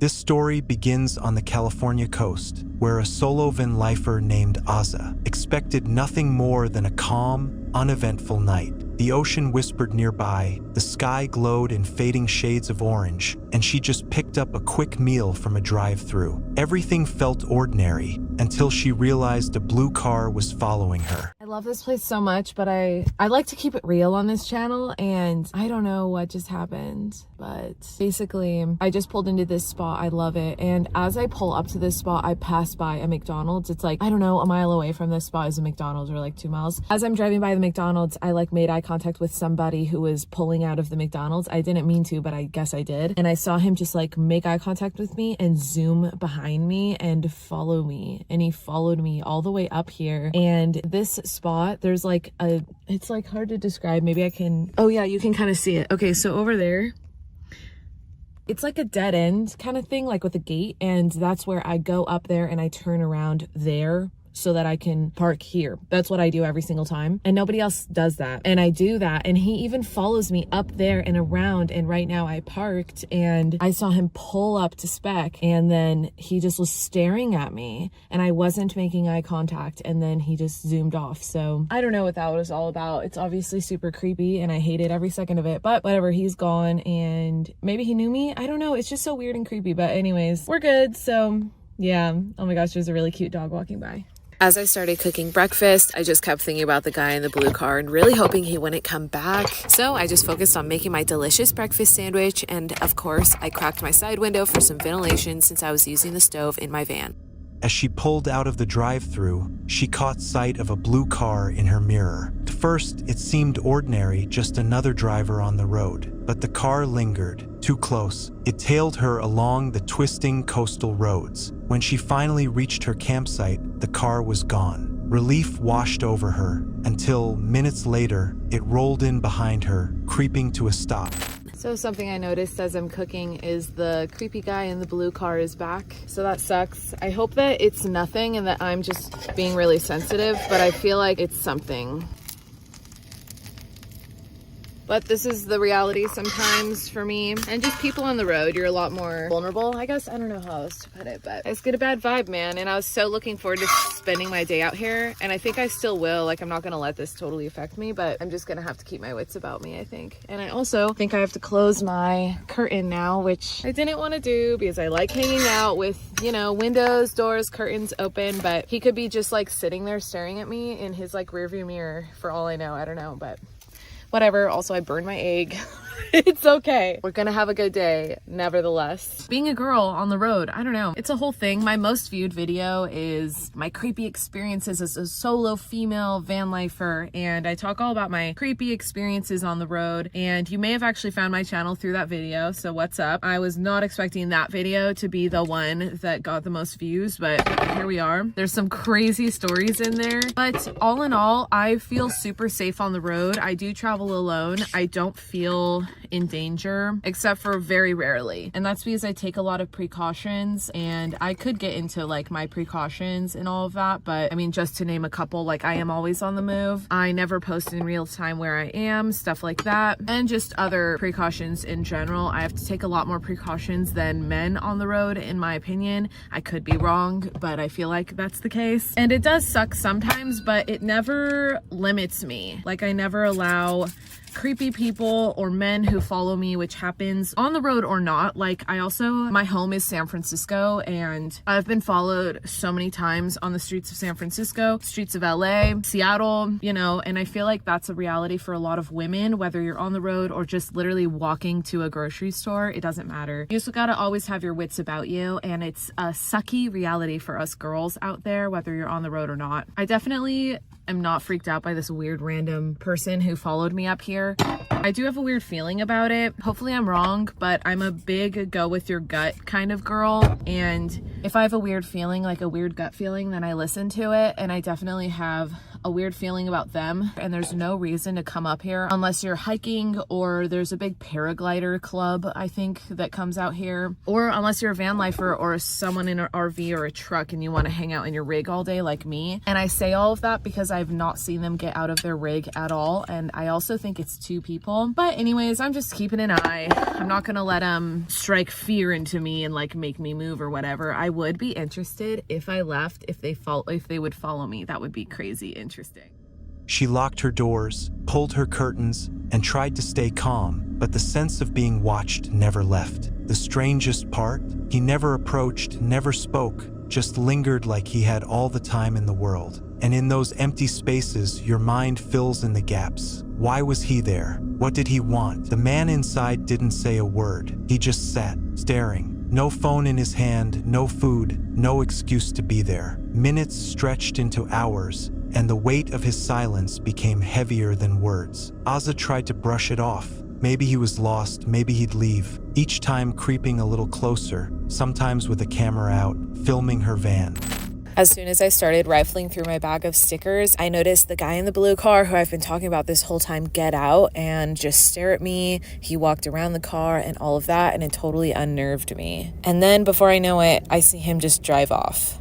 This story begins on the California coast, where a solo van lifer named Aza expected nothing more than a calm, uneventful night. The ocean whispered nearby, the sky glowed in fading shades of orange, and she just picked up a quick meal from a drive-thru. Everything felt ordinary until she realized a blue car was following her. I love this place so much, but I like to keep it real on this channel, and I don't know what just happened, but basically I just pulled into this spot. I love it, and as I pull up to this spot, I pass by a McDonald's. It's like, I don't know, a mile away from this spot is a McDonald's, or like 2 miles. As I'm driving by the McDonald's, I like made eye contact with somebody who was pulling out of the McDonald's. I didn't mean to, but I guess I did, and I saw him just like make eye contact with me and zoom behind me and follow me, and he followed me all the way up here. And this spot, there's like it's like hard to describe. Maybe I can, oh yeah, you can kind of see it. Okay, so over there, it's like a dead end kind of thing, like with a gate, and that's where I go up there and I turn around there so that I can park here. That's what I do every single time, and nobody else does that. And I do that, and he even follows me up there and around. And right now I parked and I saw him pull up to spec, and then he just was staring at me and I wasn't making eye contact, and then he just zoomed off. So I don't know what that was all about. It's obviously super creepy and I hated every second of it, but whatever, he's gone, and maybe he knew me. I don't know. It's just so weird and creepy, but anyways, we're good. So yeah. Oh my gosh, there's a really cute dog walking by. As I started cooking breakfast, I just kept thinking about the guy in the blue car and really hoping he wouldn't come back. So I just focused on making my delicious breakfast sandwich, and of course, I cracked my side window for some ventilation since I was using the stove in my van. As she pulled out of the drive-thru, she caught sight of a blue car in her mirror. At first, it seemed ordinary, just another driver on the road. But the car lingered, too close. It tailed her along the twisting coastal roads. When she finally reached her campsite, the car was gone. Relief washed over her, until minutes later, it rolled in behind her, creeping to a stop. So something I noticed as I'm cooking is the creepy guy in the blue car is back. So that sucks. I hope that it's nothing and that I'm just being really sensitive, but I feel like it's something. But this is the reality sometimes for me. And just people on the road, you're a lot more vulnerable, I guess. I don't know how else to put it, but I just get a bad vibe, man. And I was so looking forward to spending my day out here. And I think I still will. Like, I'm not gonna let this totally affect me, but I'm just gonna have to keep my wits about me, I think. And I also think I have to close my curtain now, which I didn't want to do because I like hanging out with, you know, windows, doors, curtains open. But he could be just like sitting there staring at me in his like rearview mirror for all I know. I don't know, but whatever. Also, I burned my egg. It's okay. We're gonna have a good day, nevertheless. Being a girl on the road, I don't know. It's a whole thing. My most viewed video is my creepy experiences as a solo female van lifer, and I talk all about my creepy experiences on the road, and you may have actually found my channel through that video, so what's up? I was not expecting that video to be the one that got the most views, but here we are. There's some crazy stories in there, but all in all, I feel super safe on the road. I do travel alone. I don't feel in danger, except for very rarely, and that's because I take a lot of precautions. And I could get into like my precautions and all of that, but I mean, just to name a couple, like I am always on the move. I never post in real time where I am, stuff like that, and just other precautions in general. I have to take a lot more precautions than men on the road, in my opinion. I could be wrong, but I feel like that's the case, and it does suck sometimes, but it never limits me. Like, I never allow creepy people or men who follow me, which happens on the road or not. Like, my home is San Francisco, and I've been followed so many times on the streets of San Francisco, streets of LA, Seattle, you know, and I feel like that's a reality for a lot of women, whether you're on the road or just literally walking to a grocery store. It doesn't matter. You just gotta always have your wits about you, and it's a sucky reality for us girls out there, whether you're on the road or not. I definitely am not freaked out by this weird random person who followed me up here. I do have a weird feeling about it. Hopefully I'm wrong, but I'm a big go with your gut kind of girl, and if I have a weird feeling, like a weird gut feeling, then I listen to it. And I definitely have a weird feeling about them, and there's no reason to come up here unless you're hiking, or there's a big paraglider club, I think, that comes out here, or unless you're a van lifer or someone in an RV or a truck and you want to hang out in your rig all day like me. And I say all of that because I've not seen them get out of their rig at all, and I also think it's 2 people. But anyways, I'm just keeping an eye. I'm not gonna let them strike fear into me and like make me move or whatever. I would be interested if I left, if they would follow me. That would be crazy interesting. She locked her doors, pulled her curtains, and tried to stay calm, but the sense of being watched never left. The strangest part, he never approached, never spoke, just lingered like he had all the time in the world. And in those empty spaces, your mind fills in the gaps. Why was he there? What did he want? The man inside didn't say a word. He just sat, staring. No phone in his hand, no food, no excuse to be there. Minutes stretched into hours, and the weight of his silence became heavier than words. Azza tried to brush it off. Maybe he was lost, maybe he'd leave, each time creeping a little closer, sometimes with a camera out, filming her van. As soon as I started rifling through my bag of stickers, I noticed the guy in the blue car who I've been talking about this whole time get out and just stare at me. He walked around the car and all of that, and it totally unnerved me. And then before I know it, I see him just drive off.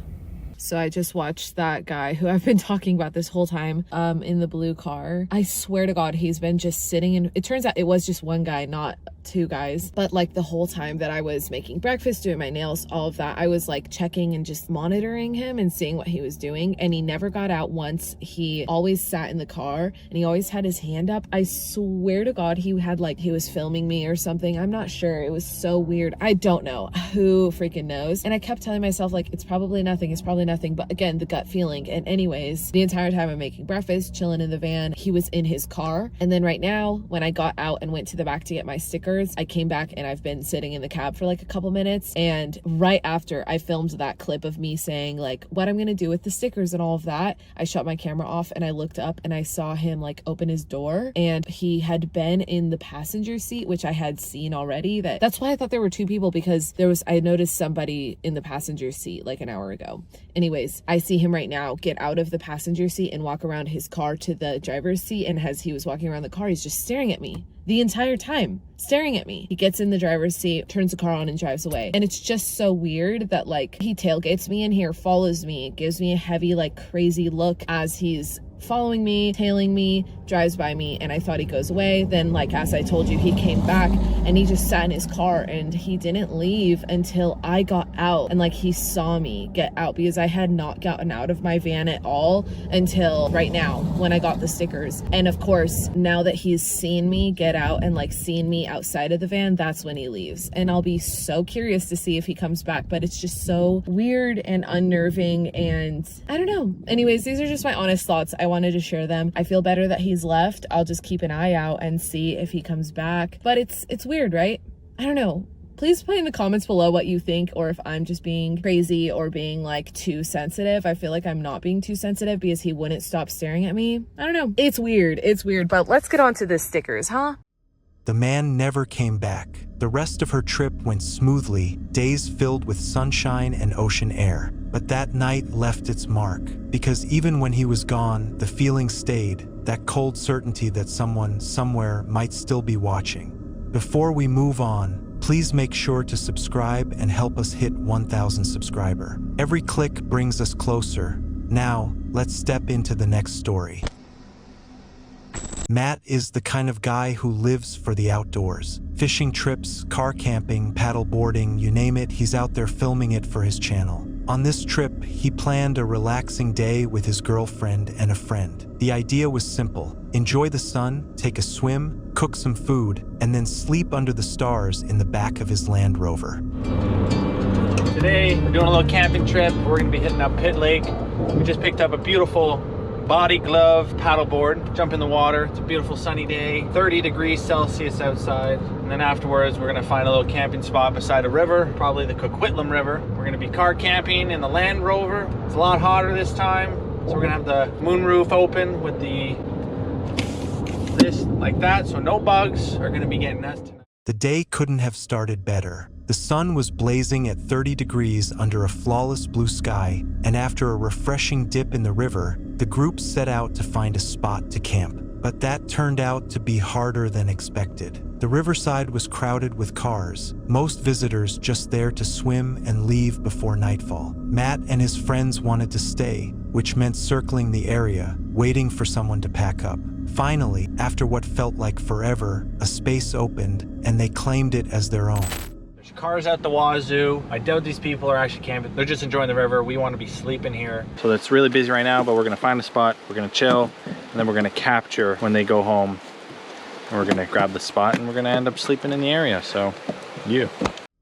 So I just watched that guy who I've been talking about this whole time in the blue car. I swear to God, he's been just sitting in, it turns out it was just one guy, not 2 guys. But like the whole time that I was making breakfast, doing my nails, all of that, I was like checking and just monitoring him and seeing what he was doing. And he never got out once. He always sat in the car and he always had his hand up. I swear to God, he was filming me or something. I'm not sure. It was so weird. I don't know. Who freaking knows? And I kept telling myself like, it's probably nothing. It's probably nothing. But again, the gut feeling. And anyways, the entire time I'm making breakfast, chilling in the van, he was in his car. And then right now, when I got out and went to the back to get my stickers, I came back and I've been sitting in the cab for like a couple minutes. And right after I filmed that clip of me saying like what I'm gonna do with the stickers and all of that, I shut my camera off and I looked up and I saw him like open his door, and he had been in the passenger seat, which I had seen already. That's why I thought there were 2 people, because I noticed somebody in the passenger seat like an hour ago. Anyways, I see him right now get out of the passenger seat and walk around his car to the driver's seat, and as he was walking around the car, he's just staring at me the entire time, staring at me. He gets in the driver's seat, turns the car on, and drives away. And it's just so weird that like he tailgates me in here, follows me, gives me a heavy like crazy look as he's following me, tailing me, drives by me, and I thought he goes away. Then like as I told you, he came back and he just sat in his car and he didn't leave until I got out, and like he saw me get out, because I had not gotten out of my van at all until right now when I got the stickers. And of course, now that he's seen me get out and like seen me outside of the van, that's when he leaves. And I'll be so curious to see if he comes back, but it's just so weird and unnerving, and I don't know. Anyways, these are just my honest thoughts. I wanted to share them. I feel better that he's left. I'll just keep an eye out and see if he comes back. But it's weird, right? I don't know. Please put in the comments below what you think, or if I'm just being crazy or being like too sensitive. I feel like I'm not being too sensitive because he wouldn't stop staring at me. I don't know. It's weird. It's weird. But let's get on to the stickers, huh? The man never came back. The rest of her trip went smoothly, days filled with sunshine and ocean air. But that night left its mark, because even when he was gone, the feeling stayed, that cold certainty that someone, somewhere, might still be watching. Before we move on, please make sure to subscribe and help us hit 1,000 subscriber. Every click brings us closer. Now, let's step into the next story. Matt is the kind of guy who lives for the outdoors. Fishing trips, car camping, paddle boarding, you name it, he's out there filming it for his channel. On this trip, he planned a relaxing day with his girlfriend and a friend. The idea was simple: enjoy the sun, take a swim, cook some food, and then sleep under the stars in the back of his Land Rover. Today, we're doing a little camping trip. We're gonna be hitting up Pit Lake. We just picked up a beautiful body glove paddleboard, jump in the water. It's a beautiful sunny day, 30 degrees Celsius outside. And then afterwards, we're gonna find a little camping spot beside a river, probably the Coquitlam River. We're gonna be car camping in the Land Rover. It's a lot hotter this time, so we're gonna have the moonroof open with this like that, so no bugs are gonna be getting us tonight. The day couldn't have started better. The sun was blazing at 30 degrees under a flawless blue sky, and after a refreshing dip in the river, the group set out to find a spot to camp. But that turned out to be harder than expected. The riverside was crowded with cars, most visitors just there to swim and leave before nightfall. Matt and his friends wanted to stay, which meant circling the area, waiting for someone to pack up. Finally, after what felt like forever, a space opened, and they claimed it as their own. There's cars at the wazoo. I doubt these people are actually camping. They're just enjoying the river. We want to be sleeping here. So it's really busy right now, but we're gonna find a spot, we're gonna chill, and then we're gonna capture when they go home. And we're gonna grab the spot and we're gonna end up sleeping in the area, so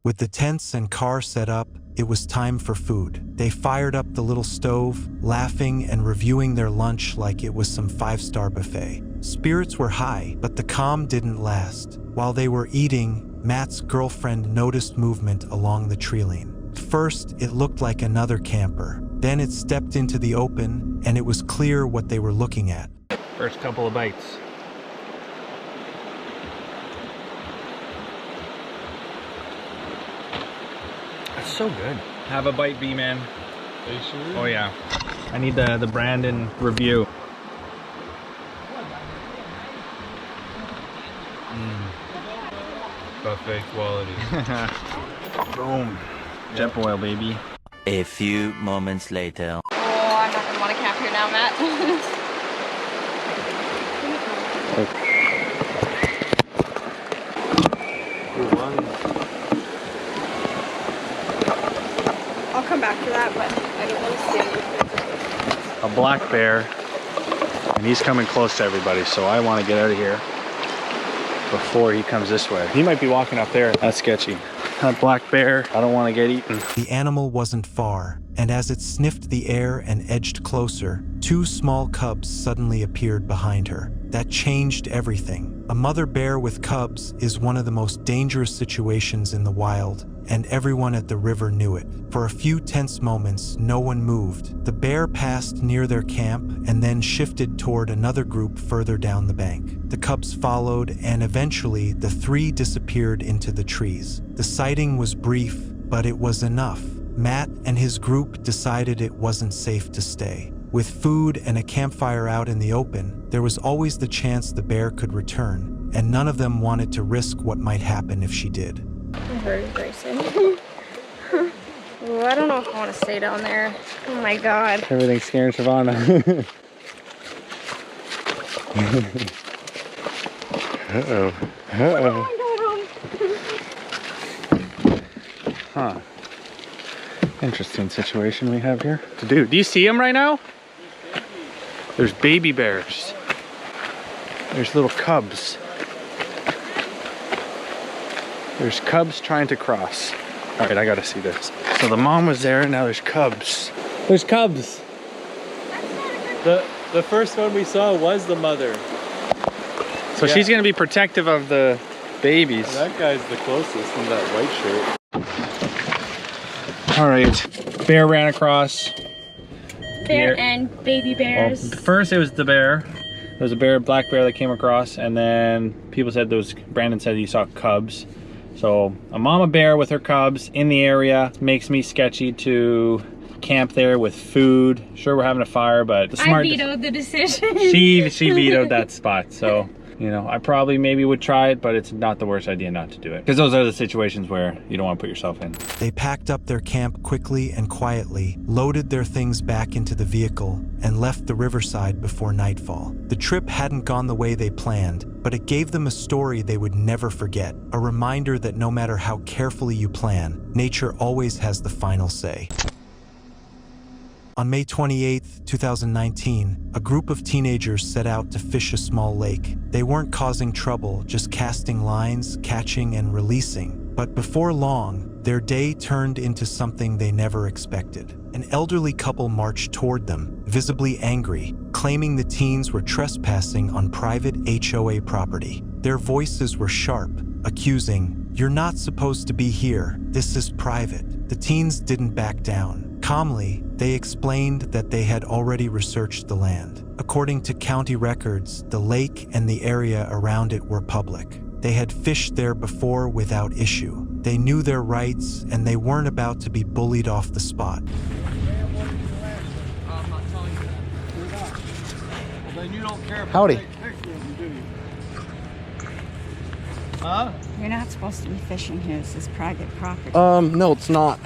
With the tents and car set up, it was time for food. They fired up the little stove, laughing and reviewing their lunch like it was some five-star buffet. Spirits were high, but the calm didn't last. While they were eating, Matt's girlfriend noticed movement along the tree-line. First, it looked like another camper. Then it stepped into the open, and it was clear what they were looking at. First couple of bites. That's so good. Have a bite, B-man. Are you sure? Oh yeah. I need the Brandon review. Buffet quality. Boom. Jet oil, baby. A few moments later. Oh, I'm not gonna want to camp here now, Matt. I'll come back to that, but I don't want to stand with it. A black bear, and he's coming close to everybody, so I want to get out of here before he comes this way. He might be walking up there. That's sketchy. That black bear, I don't want to get eaten. The animal wasn't far, and as it sniffed the air and edged closer, two small cubs suddenly appeared behind her. That changed everything. A mother bear with cubs is one of the most dangerous situations in the wild, and everyone at the river knew it. For a few tense moments, no one moved. The bear passed near their camp and then shifted toward another group further down the bank. The cubs followed, and eventually the three disappeared into the trees. The sighting was brief, but it was enough. Matt and his group decided it wasn't safe to stay. With food and a campfire out in the open, there was always the chance the bear could return, and none of them wanted to risk what might happen if she did. My heart is racing. Ooh, I don't know if I want to stay down there. Oh my god. Everything's scaring Savannah. Uh-oh. Uh-oh. Huh. Interesting situation we have here. Dude, do you see him right now? There's baby bears. There's little cubs. There's cubs trying to cross. All right, I gotta see this. So the mom was there, and now there's cubs. There's cubs. The first one we saw was the mother. So Yeah. she's gonna be protective of the babies. That guy's the closest in that white shirt. All right, bear ran across. Bear Here. and baby bears. Well, first it was the bear. There was a bear, black bear that came across, and then people said there was, Brandon said he saw cubs. So a mama bear with her cubs in the area makes me sketchy to camp there with food. Sure, we're having a fire, but the I smart vetoed the decision. she vetoed that spot. So, you know, I probably maybe would try it, but it's not the worst idea not to do it, because those are the situations where you don't want to put yourself in. They packed up their camp quickly and quietly, loaded their things back into the vehicle, and left the riverside before nightfall. The trip hadn't gone the way they planned, but it gave them a story they would never forget, a reminder that no matter how carefully you plan, nature always has the final say. On May 28, 2019, a group of teenagers set out to fish a small lake. They weren't causing trouble, just casting lines, catching, and releasing. But before long, their day turned into something they never expected. An elderly couple marched toward them, visibly angry, claiming the teens were trespassing on private HOA property. Their voices were sharp, accusing, "You're not supposed to be here. This is private." The teens didn't back down. Calmly, they explained that they had already researched the land. According to county records, the lake and the area around it were public. They had fished there before without issue. They knew their rights, and they weren't about to be bullied off the spot. I'm not telling you that. You're not. Well, then you don't care if Howdy. I take pictures of them, do you? Huh? You're not supposed to be fishing here. This is private property. No, it's not.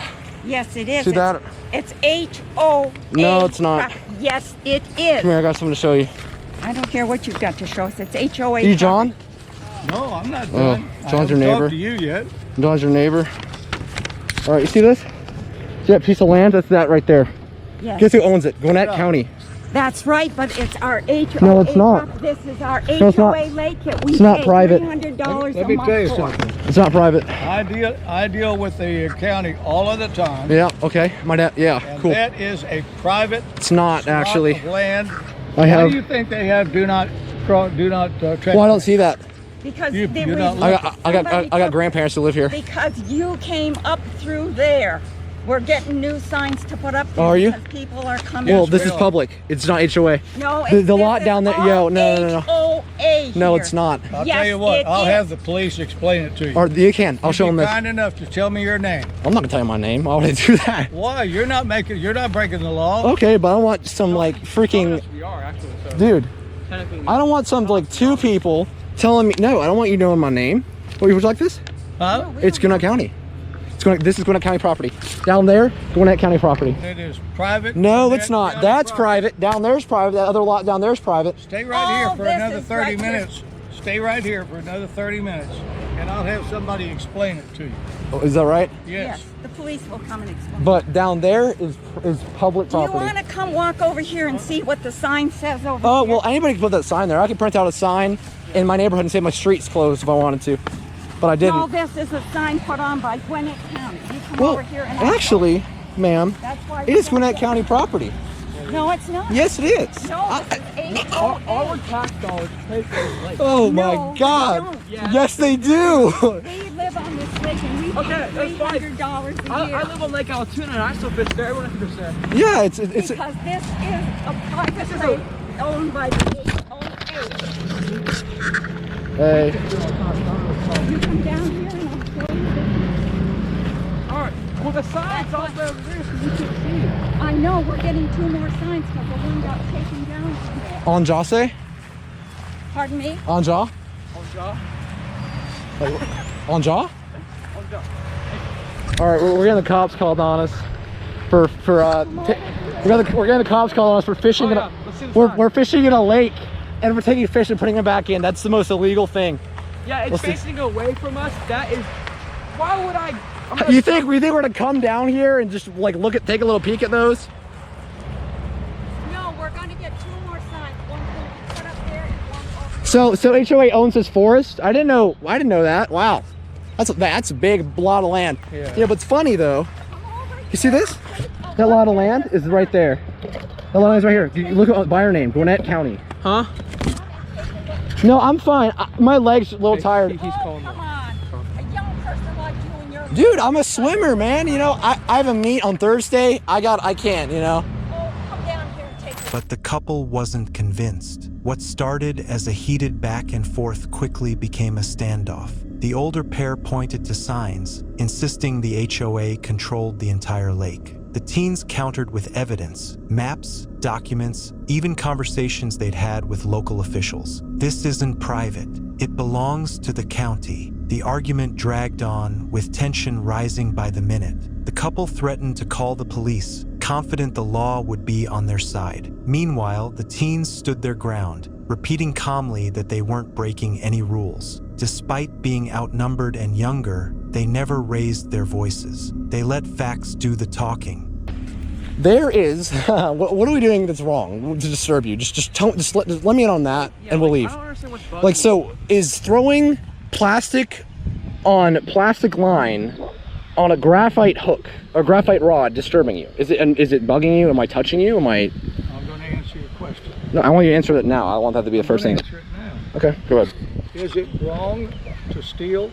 Yes, it is. See that? It's HOA. No, it's not. Yes, it is. Come here, I got something to show you. I don't care what you've got to show us. It's HOA. You, John? No, I'm not Oh, done. John's your I haven't neighbor. talked to you yet. John's your neighbor. All right, you see this? See that piece of land? That's that right there. Yes. Guess who owns it? Gwinnett County. That's right, but it's our HOA. No, it's not. This is our No, it's not. HOA lake that we It's not pay private. $300 Let a me month tell you for. something. It's not private. I deal with the county all of the time. Yeah, okay. My dad, yeah, And cool. that is a private It's not spot actually. of land. I Why have. do you think they have do not trespass? Well, I don't see that. Because You- they you're were- not- I got grandparents who live here. Because you came up through there. We're getting new signs to put up there. Oh, are you? Because people are coming. Well, this we is are. public. It's not HOA. No, the it's, lot this down is there- yo, all no. HOA No, here. it's not. I'll Yes, tell you what, it I'll is. have the police explain it to you. Or you can. I'll show them Be this. kind enough to tell me your name. I'm not gonna tell you my name. Why would I do that? Why? You're not breaking the law. Okay, but I don't want some like freaking We are actually, so dude. technically. I don't want some like two people telling me. No, I don't want you knowing my name. What, would you like this? Huh? It's Gwinnett County. This is Gwinnett County property. Down there, Gwinnett County property. It is private. No, Gwinnett it's not. County That's property. private. Down there's private. That other lot down there's private. Stay right Oh, here for this another is 30 right here. minutes. Stay right here for another 30 minutes, and I'll have somebody explain it to you. Oh, is that right? Yes. Yes, the police will come and explain. But down there is public Do you property. want to come walk over here and see what the sign says over Oh, here? well, anybody can put that sign there. I could print out a sign in my neighborhood and say my street's closed if I wanted to. But I didn't. No, this is a sign put on by Gwinnett County. You come Well, over here and I'll- actually, ma'am, That's why it we're is gonna Gwinnett go. County property. No, it's not. Yes, it is. No, this is HOA. tax dollars pay for this lake. Oh No, my they God. don't. Yes, they do. We live on this lake and we Okay, pay that's fine. $300 a year. I live on Lake Altoona and I still fish there. Everyone can fish there. Yeah, it's Because this is a private lake owned by the HOA. hey. You come down here and I'll show you this. Alright. Well, the sign's all over there so you can see it. I know, we're getting 2 more signs because the one got taken down today. On jaw say? Pardon me? On jaw? On jaw. On jaw? On jaw. All right, we're getting the cops called on us we're getting the cops called on us for fishing. Oh, in yeah. a, Let's see the sign. we're fishing in a lake and we're taking fish and putting them back in. That's the most illegal thing. Yeah, it's Let's see. facing away from us. That is. Why would I? You think we think we're gonna come down here and just like take a little peek at those? No, we're going to get 2 more signs. One's going to be put up there and one over. So HOA owns this forest? I didn't know that. Wow. That's a big lot of land. Yeah, but it's funny though. You see this? That lot of land is right there. That lot of land is right here. You look at by her name, Gwinnett County. Huh? No, I'm fine. My leg's a little tired. He's calling. Come on. A young person like you and your... Dude, I'm a swimmer, man. You know, I have a meet on Thursday. I can't, you know. Oh, come down here and take it. But the couple wasn't convinced. What started as a heated back and forth quickly became a standoff. The older pair pointed to signs, insisting the HOA controlled the entire lake. The teens countered with evidence, maps, documents, even conversations they'd had with local officials. This isn't private. It belongs to the county. The argument dragged on, with tension rising by the minute. The couple threatened to call the police, confident the law would be on their side. Meanwhile, the teens stood their ground, repeating calmly that they weren't breaking any rules. Despite being outnumbered and younger, they never raised their voices. They let facts do the talking. There is, what are we doing that's wrong to disturb you? Just let me in on that and we'll leave. I don't understand what's bugging Like, so is throwing plastic on plastic line on a graphite hook or graphite rod disturbing you? Is it bugging you? Am I touching you? I'm going to answer your question. No, I want you to answer that now. I want that to be the first thing. Answer it now. Okay, go ahead. Is it wrong to steal?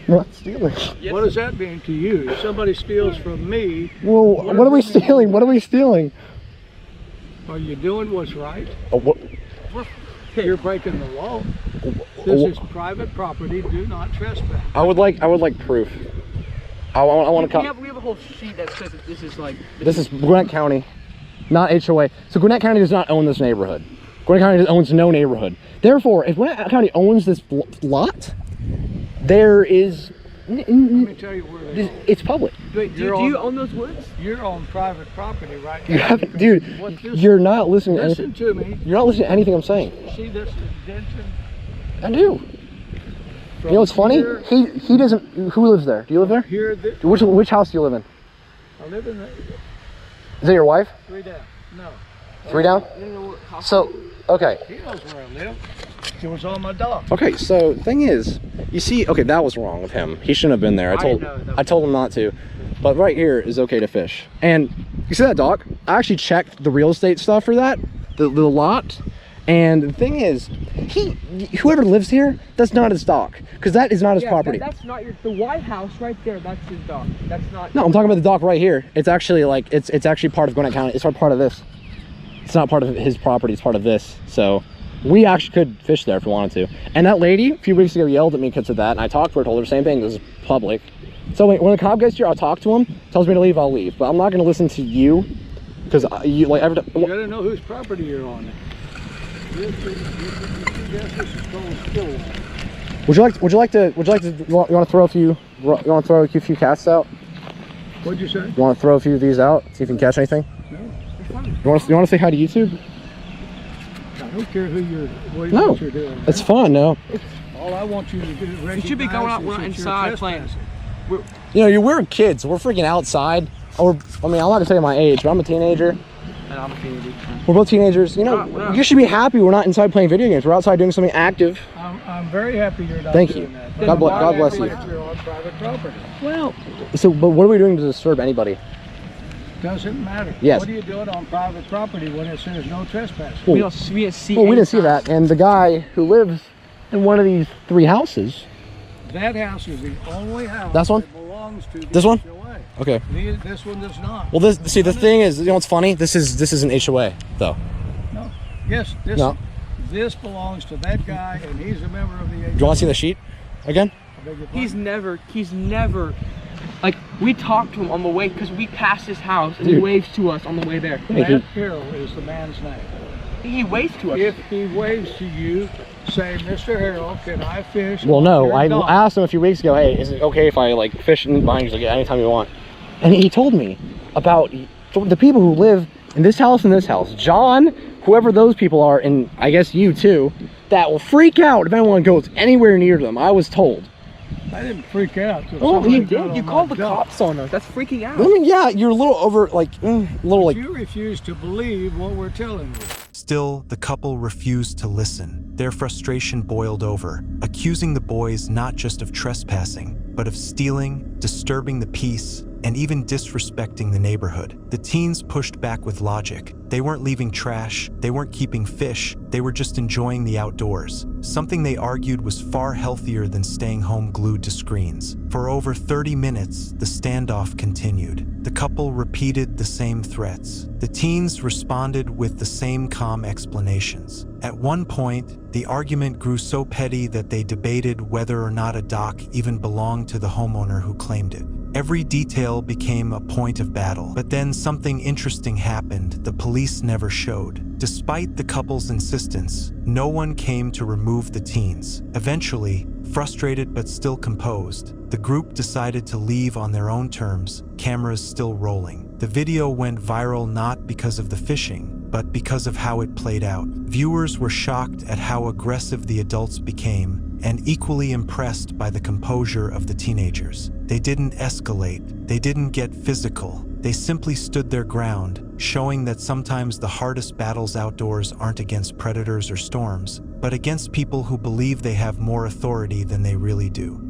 We're not stealing. What does that mean to you? If somebody steals from me, Well, what are we stealing? What are we stealing? are you doing what's right? What? You're breaking the law. This is private property. Do not trespass. I would like proof. I want to come. We have a whole sheet that says that this is like... This is Gwinnett County, not HOA. So Gwinnett County does not own this neighborhood. Gwinnett County owns no neighborhood. Therefore, if Gwinnett County owns this lot, there is... Let me tell you where they are. It's public. Wait, do you own those woods? You're on private property right now. You have, dude, you're not listening to Listen anything. to me. You're not listening to anything I'm saying. See this indention? I do. You know what's funny? Here, He doesn't. Who lives there? Do you live there? here, Which house do you live in? I live in the Is that your wife? 3 down. No. 3 down? So, okay. He knows where I live. It was on my dock. Okay, so thing is, you see, okay, that was wrong with him. He shouldn't have been there. I told him not to. But right here is okay to fish. And you see that dock? I actually checked the real estate stuff for that, the lot. And the thing is, whoever lives here, that's not his dock, because that is not his property. That's not the White House right there. That's his dock. That's not. No, I'm talking about the dock right here. It's actually like it's actually part of Gwinnett County. It's part of this. It's not part of his property. It's part of this. So we actually could fish there if we wanted to. And that lady a few weeks ago yelled at me because of that, and I talked to her, told her the same thing. This is public. So when the cop gets here, I'll talk to him. Tells me to leave, I'll leave. But I'm not going to listen to you, because you like every time. You gotta know whose property you're on. Would you like to you want to throw a few casts out? What'd you say? You want to throw a few of these out, see if you can catch anything? No. You want to say hi to YouTube? I don't care what you're doing. It's fun, no. All I want you to do is You should be going out inside playing. You know, we're kids. We're freaking outside. I mean, I'm not gonna tell you my age, but I'm a teenager. And I'm a teenager. We're both teenagers. You know, you should be happy we're not inside playing video games. We're outside doing something active. I'm very happy you're not Thank doing you. that. God bless you. You're on private property. Well, but what are we doing to disturb anybody? Doesn't matter. Yes. What are you doing on private property when it says no trespassing? Well, we didn't see. Well, we didn't see that. And the guy who lives in one of these 3 houses. That house is the only house That's one? that belongs to This one? HOA. Okay. This one does not. Well, see, the thing is, you know what's funny? This is an HOA, though. No. Yes. This belongs to that guy, and he's a member of the HOA. Do you want to see the sheet again? He's never. Like, we talked to him on the way because we passed his house and Dude. he waves to us on the way there. Matt Carroll is the man's name. He waves to us. If he waves to you, say, Mr. Harrell, can I fish? Well, no. I I asked him a few weeks ago, hey, is it okay if I like fish in behind you? He's like, yeah, anytime you want. And he told me about the people who live in this house and this house. John, whoever those people are, and I guess you too, that will freak out if anyone goes anywhere near them. I was told. I didn't freak out. Oh, you did. You called the cops on us. That's freaking out. I mean, yeah, you're a little over, You refuse to believe what we're telling you. Still, the couple refused to listen. Their frustration boiled over, accusing the boys not just of trespassing, but of stealing, disturbing the peace, and even disrespecting the neighborhood. The teens pushed back with logic. They weren't leaving trash, they weren't keeping fish, they were just enjoying the outdoors. Something they argued was far healthier than staying home glued to screens. For over 30 minutes, the standoff continued. The couple repeated the same threats. The teens responded with the same calm explanations. At one point, the argument grew so petty that they debated whether or not a dock even belonged to the homeowner who claimed it. Every detail became a point of battle, but then something interesting happened the police never showed. Despite the couple's insistence, no one came to remove the teens. Eventually, frustrated but still composed, the group decided to leave on their own terms, cameras still rolling. The video went viral not because of the fishing, but because of how it played out. Viewers were shocked at how aggressive the adults became, and equally impressed by the composure of the teenagers. They didn't escalate, they didn't get physical, they simply stood their ground, showing that sometimes the hardest battles outdoors aren't against predators or storms, but against people who believe they have more authority than they really do.